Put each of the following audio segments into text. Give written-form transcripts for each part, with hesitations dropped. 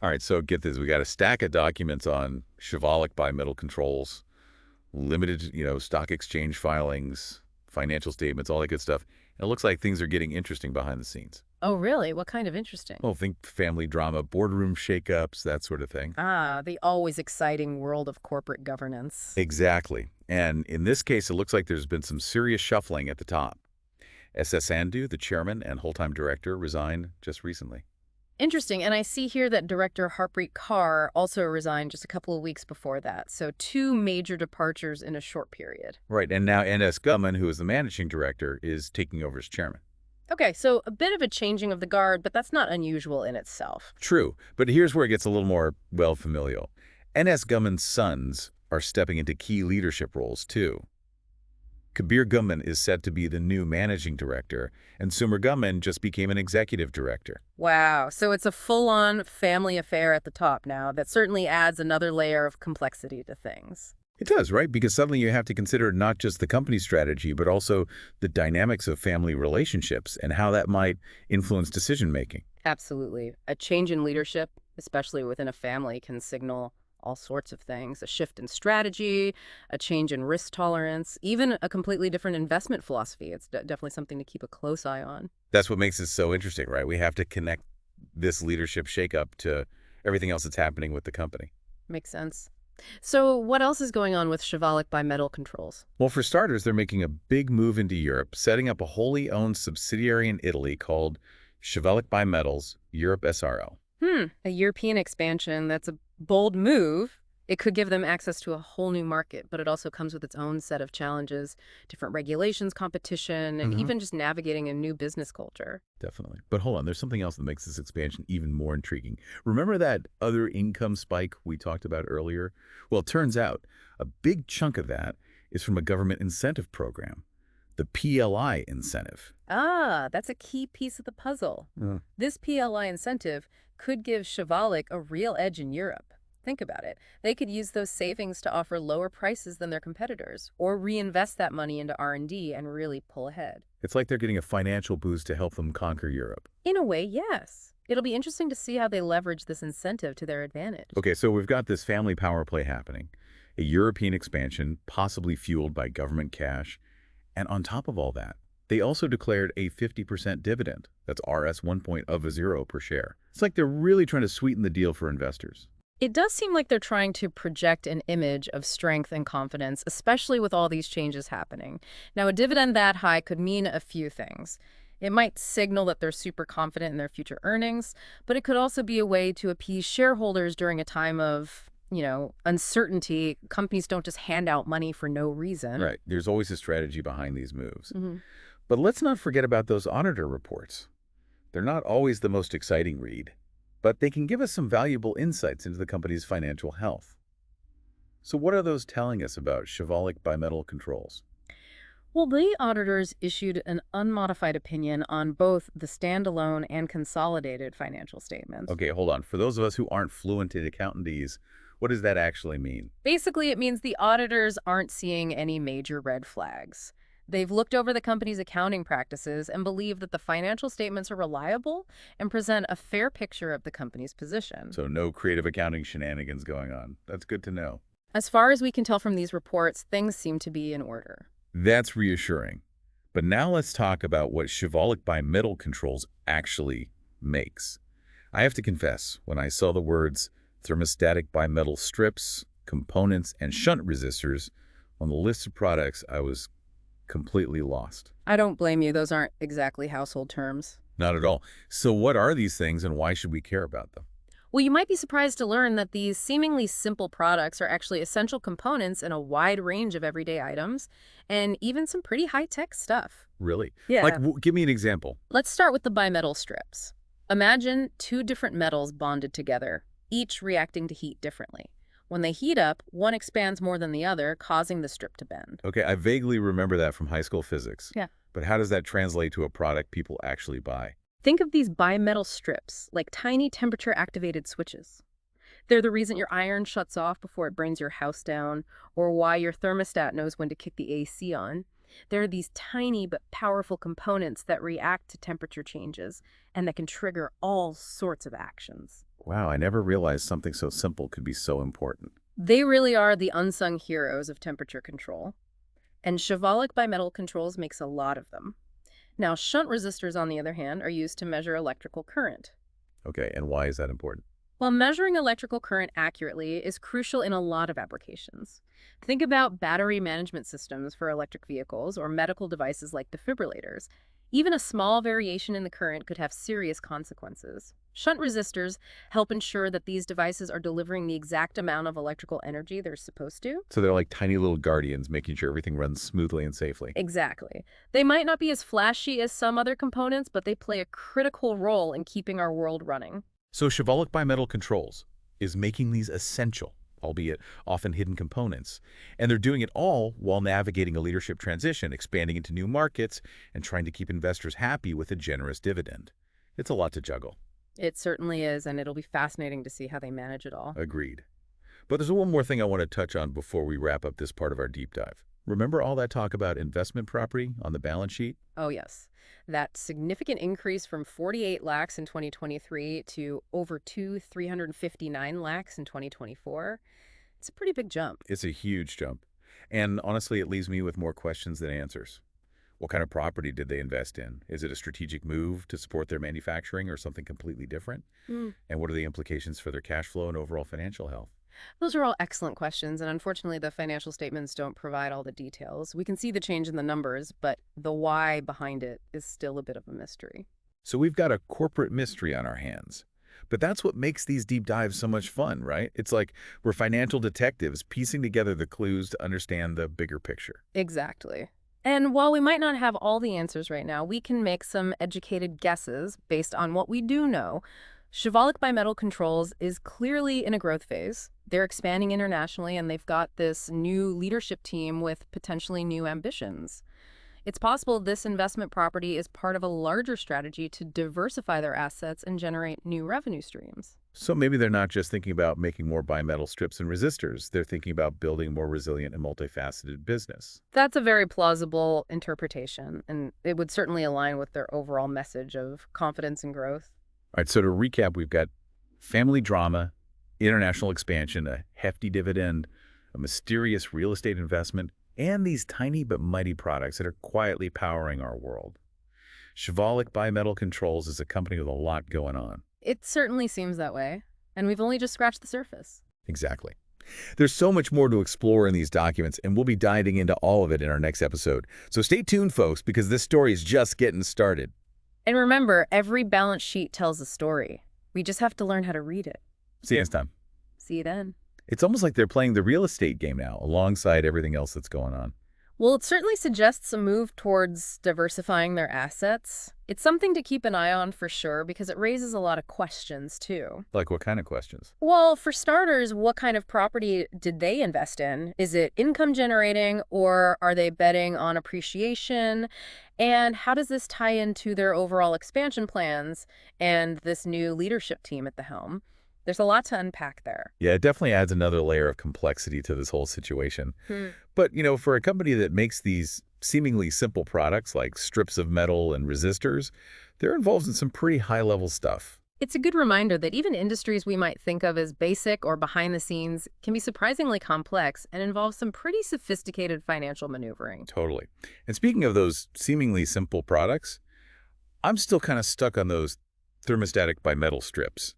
All right, so get this. We got a stack of documents on Shivalik Bimetal controls, limited, stock exchange filings, financial statements, all that good stuff. And it looks like things are getting interesting behind the scenes. Oh, really? What kind of interesting? Well, think family drama, boardroom shakeups, that sort of thing. Ah, the always exciting world of corporate governance. Exactly. And in this case, it looks like there's been some serious shuffling at the top. S.S. Andu, the chairman and whole-time director, resigned just recently. Interesting. And I see here that director Harpreet Kaur also resigned just a couple of weeks before that. So two major departures in a short period. Right, and now N.S. Gutman, who is the managing director, is taking over as chairman. Okay, so a bit of a changing of the guard, but that's not unusual in itself. True, but here's where it gets a little more, well, familial. N.S. Gutman's sons are stepping into key leadership roles, too. Kabir Gutman is set to be the new managing director, and Sumer Gutman just became an executive director. Wow, so it's a full-on family affair at the top now. That certainly adds another layer of complexity to things. It does, right? Because suddenly you have to consider not just the company strategy, but also the dynamics of family relationships and how that might influence decision-making. Absolutely. A change in leadership, especially within a family, can signal all sorts of things. A shift in strategy, a change in risk tolerance, even a completely different investment philosophy. It's definitely something to keep a close eye on. That's what makes it so interesting, right? We have to connect this leadership shakeup to everything else that's happening with the company. Makes sense. So what else is going on with Shivalik Bimetal Controls? Well, for starters, they're making a big move into Europe, setting up a wholly owned subsidiary in Italy called Shivalik Bimetals Europe SRL. A European expansion, that's a bold move. It could give them access to a whole new market, but it also comes with its own set of challenges, different regulations, competition, and Hmm. even just navigating a new business culture. Definitely. But hold on, there's something else that makes this expansion even more intriguing. Remember that other income spike we talked about earlier? Well, it turns out a big chunk of that is from a government incentive program, the PLI incentive. Ah, that's a key piece of the puzzle. Uh, This PLI incentive could give Shivalik a real edge in Europe. Think about it. They could use those savings to offer lower prices than their competitors, or reinvest that money into R&D and really pull ahead. It's like they're getting a financial boost to help them conquer Europe. In a way, yes. It'll be interesting to see how they leverage this incentive to their advantage. Okay, so we've got this family power play happening, a European expansion possibly fueled by government cash, and on top of all that, they also declared a 50% dividend. That's RS 1.0 per share. It's like they're really trying to sweeten the deal for investors. It does seem like they're trying to project an image of strength and confidence, especially with all these changes happening. Now, a dividend that high could mean a few things. It might signal that they're super confident in their future earnings, but it could also be a way to appease shareholders during a time of, uncertainty. Companies don't just hand out money for no reason. Right. There's always a strategy behind these moves. Mhm. But let's not forget about those auditor reports. They're not always the most exciting read, but they can give us some valuable insights into the company's financial health. So what are those telling us about Shivalik Bimetal Controls? Well, the auditors issued an unmodified opinion on both the standalone and consolidated financial statements. Okay, hold on. For those of us who aren't fluent in accountantese, what does that actually mean? Basically, it means the auditors aren't seeing any major red flags. They've looked over the company's accounting practices and believe that the financial statements are reliable and present a fair picture of the company's position. So no creative accounting shenanigans going on. That's good to know. As far as we can tell from these reports, things seem to be in order. That's reassuring. But now let's talk about what Shivalik Bimetal Controls actually makes. I have to confess, when I saw the words thermostatic bimetal strips, components, and shunt resistors on the list of products, I was completely lost. I don't blame you. Those aren't exactly household terms. Not at all. So what are these things and why should we care about them? Well, you might be surprised to learn that these seemingly simple products are actually essential components in a wide range of everyday items and even some pretty high-tech stuff. Really? Like, Yeah. give me an example. Let's start with the bimetal strips. Imagine two different metals bonded together, each reacting to heat differently. When they heat up, one expands more than the other, causing the strip to bend. Okay, I vaguely remember that from high school physics. Yeah. But how does that translate to a product people actually buy? Think of these bimetal strips like tiny temperature-activated switches. They're the reason your iron shuts off before it burns your house down, or why your thermostat knows when to kick the AC on. There are these tiny but powerful components that react to temperature changes and that can trigger all sorts of actions. Wow, I never realized something so simple could be so important. They really are the unsung heroes of temperature control. And Shivalik bimetal controls makes a lot of them. Now, shunt resistors, on the other hand, are used to measure electrical current. Okay, and why is that important? While measuring electrical current accurately is crucial in a lot of applications. Think about battery management systems for electric vehicles or medical devices like defibrillators. Even a small variation in the current could have serious consequences. Shunt resistors help ensure that these devices are delivering the exact amount of electrical energy they're supposed to. So they're like tiny little guardians, making sure everything runs smoothly and safely. Exactly. They might not be as flashy as some other components, but they play a critical role in keeping our world running. So Shivalik Bimetal Controls is making these essential, albeit often hidden components. And they're doing it all while navigating a leadership transition, expanding into new markets, and trying to keep investors happy with a generous dividend. It's a lot to juggle. It certainly is, and it'll be fascinating to see how they manage it all. Agreed. But there's one more thing I want to touch on before we wrap up this part of our deep dive. Remember all that talk about investment property on the balance sheet? Oh, yes. That significant increase from 48 lakhs in 2023 to over 359 lakhs in 2024. It's a pretty big jump. It's a huge jump. And honestly, it leaves me with more questions than answers. What kind of property did they invest in? Is it a strategic move to support their manufacturing or something completely different? And what are the implications for their cash flow and overall financial health? Those are all excellent questions, and unfortunately, the financial statements don't provide all the details. We can see the change in the numbers, but the why behind it is still a bit of a mystery. So we've got a corporate mystery on our hands. But that's what makes these deep dives so much fun, right? It's like we're financial detectives piecing together the clues to understand the bigger picture. Exactly. And while we might not have all the answers right now, we can make some educated guesses based on what we do know. Shivalik Bimetal Controls is clearly in a growth phase. They're expanding internationally, and they've got this new leadership team with potentially new ambitions. It's possible this investment property is part of a larger strategy to diversify their assets and generate new revenue streams. So maybe they're not just thinking about making more bimetal strips and resistors. They're thinking about building a more resilient and multifaceted business. That's a very plausible interpretation, and it would certainly align with their overall message of confidence and growth. All right, so to recap, we've got family drama, international expansion, a hefty dividend, a mysterious real estate investment, and these tiny but mighty products that are quietly powering our world. Shivalik Bimetal Controls is a company with a lot going on. It certainly seems that way, and we've only just scratched the surface. Exactly. There's so much more to explore in these documents, and we'll be diving into all of it in our next episode. So stay tuned, folks, because this story is just getting started. And remember, every balance sheet tells a story. We just have to learn how to read it. See you next time. See you then. It's almost like they're playing the real estate game now, alongside everything else that's going on. Well, it certainly suggests a move towards diversifying their assets. It's something to keep an eye on for sure because it raises a lot of questions too. Like what kind of questions? Well, for starters, what kind of property did they invest in? Is it income generating or are they betting on appreciation? And how does this tie into their overall expansion plans and this new leadership team at the helm? There's a lot to unpack there. Yeah, it definitely adds another layer of complexity to this whole situation. But, for a company that makes these seemingly simple products like strips of metal and resistors, they're involved in some pretty high-level stuff. It's a good reminder that even industries we might think of as basic or behind the scenes can be surprisingly complex and involve some pretty sophisticated financial maneuvering. Totally. And speaking of those seemingly simple products, I'm still kind of stuck on those thermostatic bimetal strips.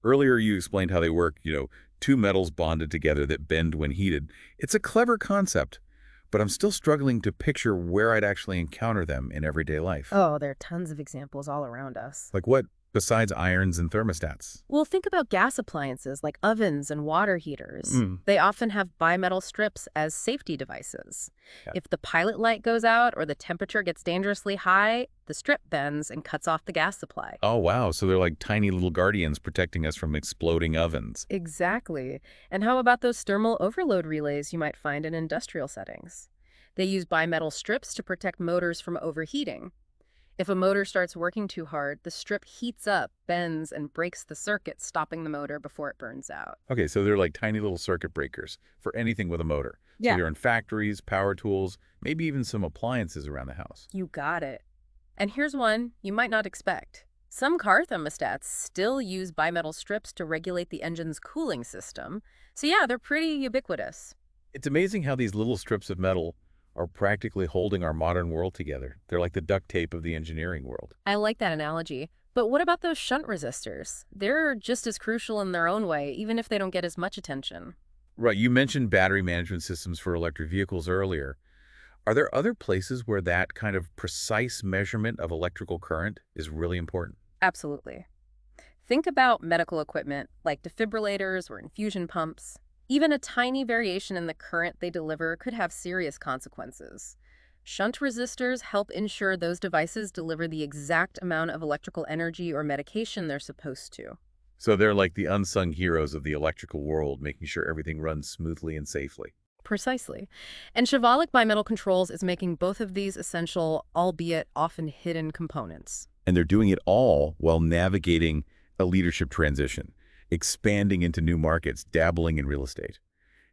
Earlier, you explained how they work, two metals bonded together that bend when heated. It's a clever concept, but I'm still struggling to picture where I'd actually encounter them in everyday life. Oh, there are tons of examples all around us. Like what besides irons and thermostats? Well, think about gas appliances like ovens and water heaters. They often have bimetal strips as safety devices. Yeah. If the pilot light goes out or the temperature gets dangerously high, the strip bends and cuts off the gas supply. Oh, wow. So they're like tiny little guardians protecting us from exploding ovens. Exactly. And how about those thermal overload relays you might find in industrial settings? They use bimetal strips to protect motors from overheating. If a motor starts working too hard, the strip heats up, bends, and breaks the circuit, stopping the motor before it burns out. Okay, so they're like tiny little circuit breakers for anything with a motor. Yeah. So they're in factories, power tools, maybe even some appliances around the house. You got it. And here's one you might not expect. Some car thermostats still use bimetal strips to regulate the engine's cooling system. So yeah, they're pretty ubiquitous. It's amazing how these little strips of metal are practically holding our modern world together. They're like the duct tape of the engineering world. I like that analogy. But what about those shunt resistors? They're just as crucial in their own way, even if they don't get as much attention. Right, you mentioned battery management systems for electric vehicles earlier. Are there other places where that kind of precise measurement of electrical current is really important? Absolutely. Think about medical equipment like defibrillators or infusion pumps. Even a tiny variation in the current they deliver could have serious consequences. Shunt resistors help ensure those devices deliver the exact amount of electrical energy or medication they're supposed to. So they're like the unsung heroes of the electrical world, making sure everything runs smoothly and safely. Precisely. And Shivalik Bimetal Controls is making both of these essential, albeit often hidden components. And they're doing it all while navigating a leadership transition, expanding into new markets, dabbling in real estate.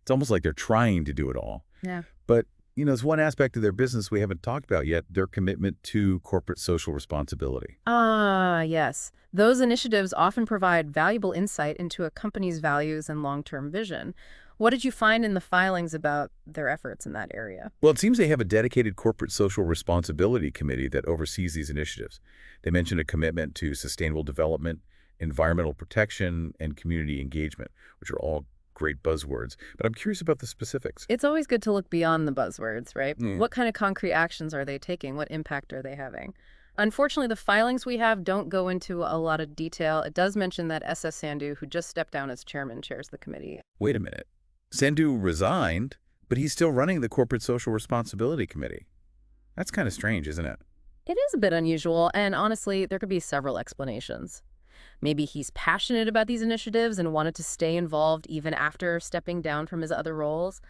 It's almost like they're trying to do it all. Yeah. But, there's one aspect of their business we haven't talked about yet, their commitment to corporate social responsibility. Ah, yes. Those initiatives often provide valuable insight into a company's values and long-term vision. What did you find in the filings about their efforts in that area? Well, it seems they have a dedicated corporate social responsibility committee that oversees these initiatives. They mentioned a commitment to sustainable development, environmental protection, and community engagement, which are all great buzzwords. But I'm curious about the specifics. It's always good to look beyond the buzzwords, right? Mm. What kind of concrete actions are they taking? What impact are they having? Unfortunately, the filings we have don't go into a lot of detail. It does mention that S.S. Sandhu, who just stepped down as chairman, chairs the committee. Wait a minute. Sandhu resigned, but he's still running the corporate social responsibility committee. That's kind of strange, isn't it? It is a bit unusual, and honestly, there could be several explanations. Maybe he's passionate about these initiatives and wanted to stay involved even after stepping down from his other roles.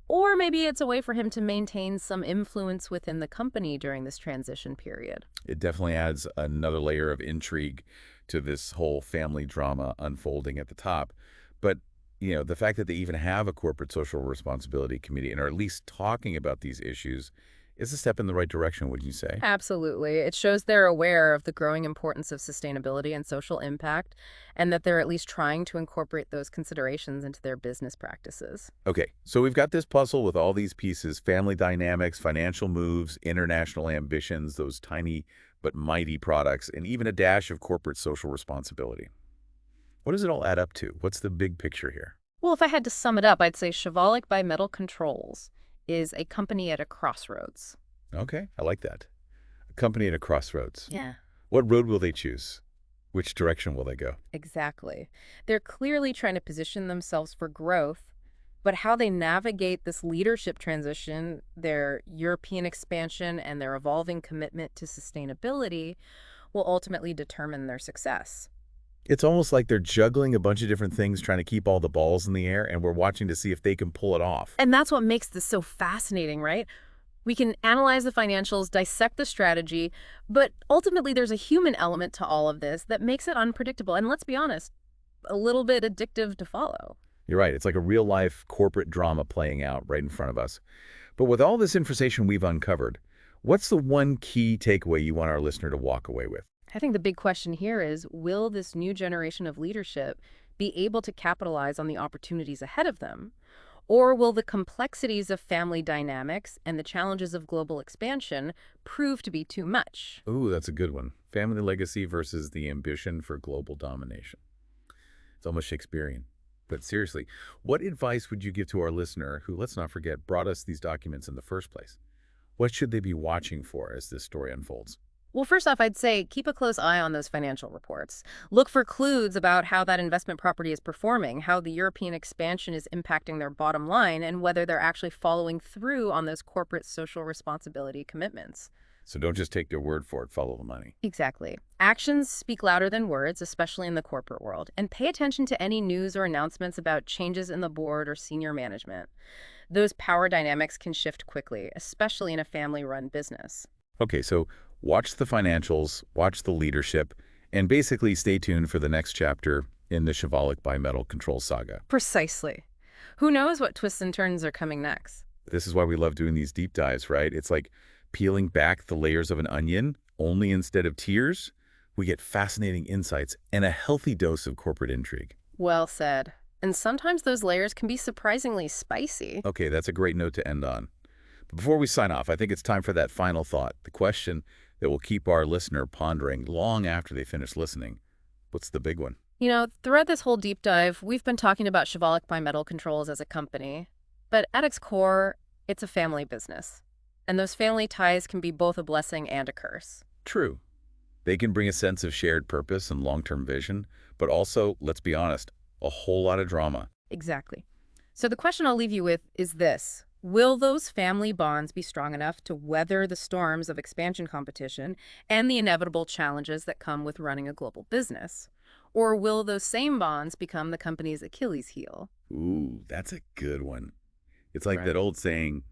Or maybe it's a way for him to maintain some influence within the company during this transition period. It definitely adds another layer of intrigue to this whole family drama unfolding at the top. But, the fact that they even have a corporate social responsibility committee and are at least talking about these issues is a step in the right direction, wouldn't you say? Absolutely. It shows they're aware of the growing importance of sustainability and social impact, and that they're at least trying to incorporate those considerations into their business practices. Okay, so we've got this puzzle with all these pieces, family dynamics, financial moves, international ambitions, those tiny but mighty products, and even a dash of corporate social responsibility. What does it all add up to? What's the big picture here? Well, if I had to sum it up, I'd say Shivalik Bimetal Controls is a company at a crossroads. Okay, I like that. A company at a crossroads. Yeah. What road will they choose? Which direction will they go? Exactly. They're clearly trying to position themselves for growth, but how they navigate this leadership transition, their European expansion, and their evolving commitment to sustainability will ultimately determine their success. It's almost like they're juggling a bunch of different things, trying to keep all the balls in the air, and we're watching to see if they can pull it off. And that's what makes this so fascinating, right? We can analyze the financials, dissect the strategy, but ultimately there's a human element to all of this that makes it unpredictable. And let's be honest, a little bit addictive to follow. You're right. It's like a real-life corporate drama playing out right in front of us. But with all this information we've uncovered, what's the one key takeaway you want our listener to walk away with? I think the big question here is, will this new generation of leadership be able to capitalize on the opportunities ahead of them? Or will the complexities of family dynamics and the challenges of global expansion prove to be too much? Ooh, that's a good one. Family legacy versus the ambition for global domination. It's almost Shakespearean. But seriously, what advice would you give to our listener who, let's not forget, brought us these documents in the first place? What should they be watching for as this story unfolds? Well, first off, I'd say keep a close eye on those financial reports. Look for clues about how that investment property is performing, how the European expansion is impacting their bottom line, and whether they're actually following through on those corporate social responsibility commitments. So don't just take their word for it, follow the money. Exactly. Actions speak louder than words, especially in the corporate world. And pay attention to any news or announcements about changes in the board or senior management. Those power dynamics can shift quickly, especially in a family-run business. Okay, so watch the financials, watch the leadership, and basically stay tuned for the next chapter in the Shivalik Bimetal Control saga. Precisely. Who knows what twists and turns are coming next? This is why we love doing these deep dives, right? It's like peeling back the layers of an onion, only instead of tiers, We get fascinating insights and a healthy dose of corporate intrigue. Well said. And sometimes those layers can be surprisingly spicy. Okay, that's a great note to end on. But before we sign off, I think it's time for that final thought, the question that will keep our listener pondering long after they finish listening. What's the big one? Throughout this whole deep dive, we've been talking about Shivalik Bimetal Controls as a company. But at its core, it's a family business. And those family ties can be both a blessing and a curse. True. They can bring a sense of shared purpose and long-term vision, but also, let's be honest, a whole lot of drama. Exactly. So the question I'll leave you with is this. Will those family bonds be strong enough to weather the storms of expansion competition and the inevitable challenges that come with running a global business? Or will those same bonds become the company's Achilles heel? Ooh, that's a good one. It's like Right. that old saying,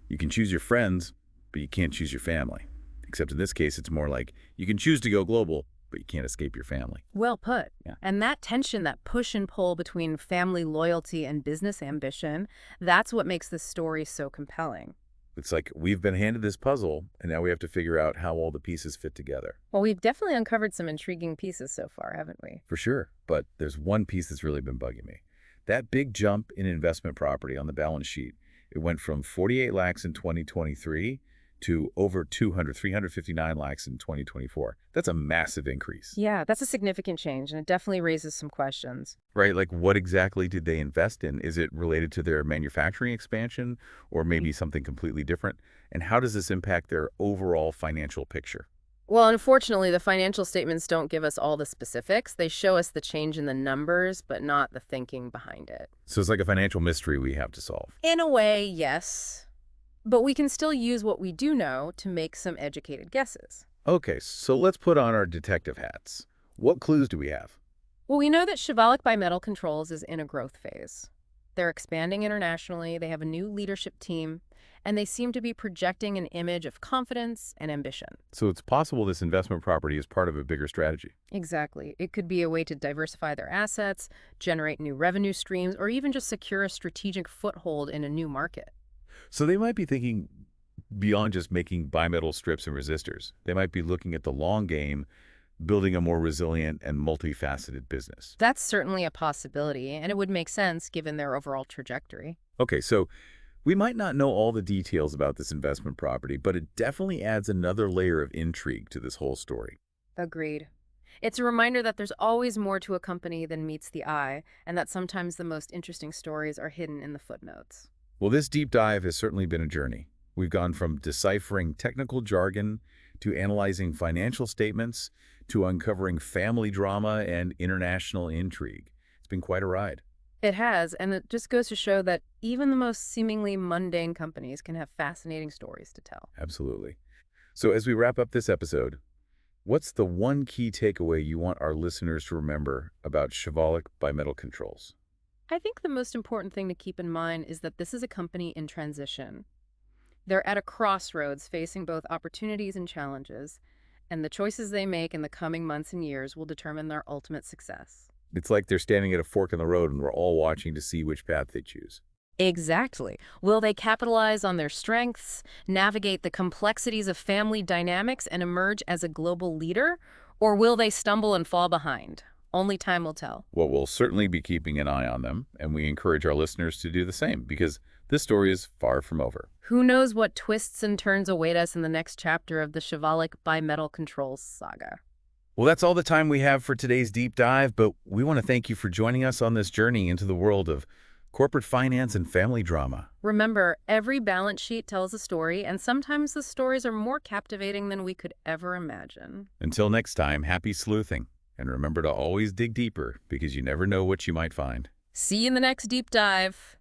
you can choose your friends, but you can't choose your family. Except in this case, it's more like you can choose to go global, but you can't escape your family. Well put. Yeah. And that tension, that push and pull between family loyalty and business ambition, that's what makes this story so compelling. It's like we've been handed this puzzle, and now we have to figure out how all the pieces fit together. Well, we've definitely uncovered some intriguing pieces so far, haven't we? For sure. But there's one piece that's really been bugging me. That big jump in investment property on the balance sheet, it went from 48 lakhs in 2023 to over 359 lakhs in 2024. That's a massive increase. Yeah, that's a significant change, and it definitely raises some questions. Right? Like, what exactly did they invest in? Is it related to their manufacturing expansion or maybe something completely different? And how does this impact their overall financial picture? Well, unfortunately, the financial statements don't give us all the specifics. They show us the change in the numbers, but not the thinking behind it. So it's like a financial mystery we have to solve. In a way, yes. But we can still use what we do know to make some educated guesses. Okay, so let's put on our detective hats. What clues do we have? Well, we know that Shivalik Bimetal Controls is in a growth phase. They're expanding internationally, they have a new leadership team, and they seem to be projecting an image of confidence and ambition. So it's possible this investment property is part of a bigger strategy. Exactly. It could be a way to diversify their assets, generate new revenue streams, or even just secure a strategic foothold in a new market. So they might be thinking beyond just making bimetal strips and resistors. They might be looking at the long game, building a more resilient and multifaceted business. That's certainly a possibility, and it would make sense given their overall trajectory. Okay, so we might not know all the details about this investment property, but it definitely adds another layer of intrigue to this whole story. Agreed. It's a reminder that there's always more to a company than meets the eye, and that sometimes the most interesting stories are hidden in the footnotes. Well, this deep dive has certainly been a journey. We've gone from deciphering technical jargon to analyzing financial statements to uncovering family drama and international intrigue. It's been quite a ride. It has, and it just goes to show that even the most seemingly mundane companies can have fascinating stories to tell. Absolutely. So as we wrap up this episode, what's the one key takeaway you want our listeners to remember about Shivalik Bimetal Controls? I think the most important thing to keep in mind is that this is a company in transition. They're at a crossroads facing both opportunities and challenges, and the choices they make in the coming months and years will determine their ultimate success. It's like they're standing at a fork in the road and we're all watching to see which path they choose. Exactly. Will they capitalize on their strengths, navigate the complexities of family dynamics, and emerge as a global leader? Or will they stumble and fall behind? Only time will tell. Well, we'll certainly be keeping an eye on them, and we encourage our listeners to do the same, because this story is far from over. Who knows what twists and turns await us in the next chapter of the Shivalik Bimetal Controls saga. Well, that's all the time we have for today's deep dive, but we want to thank you for joining us on this journey into the world of corporate finance and family drama. Remember, every balance sheet tells a story, and sometimes the stories are more captivating than we could ever imagine. Until next time, happy sleuthing. And remember to always dig deeper, because you never know what you might find. See you in the next deep dive.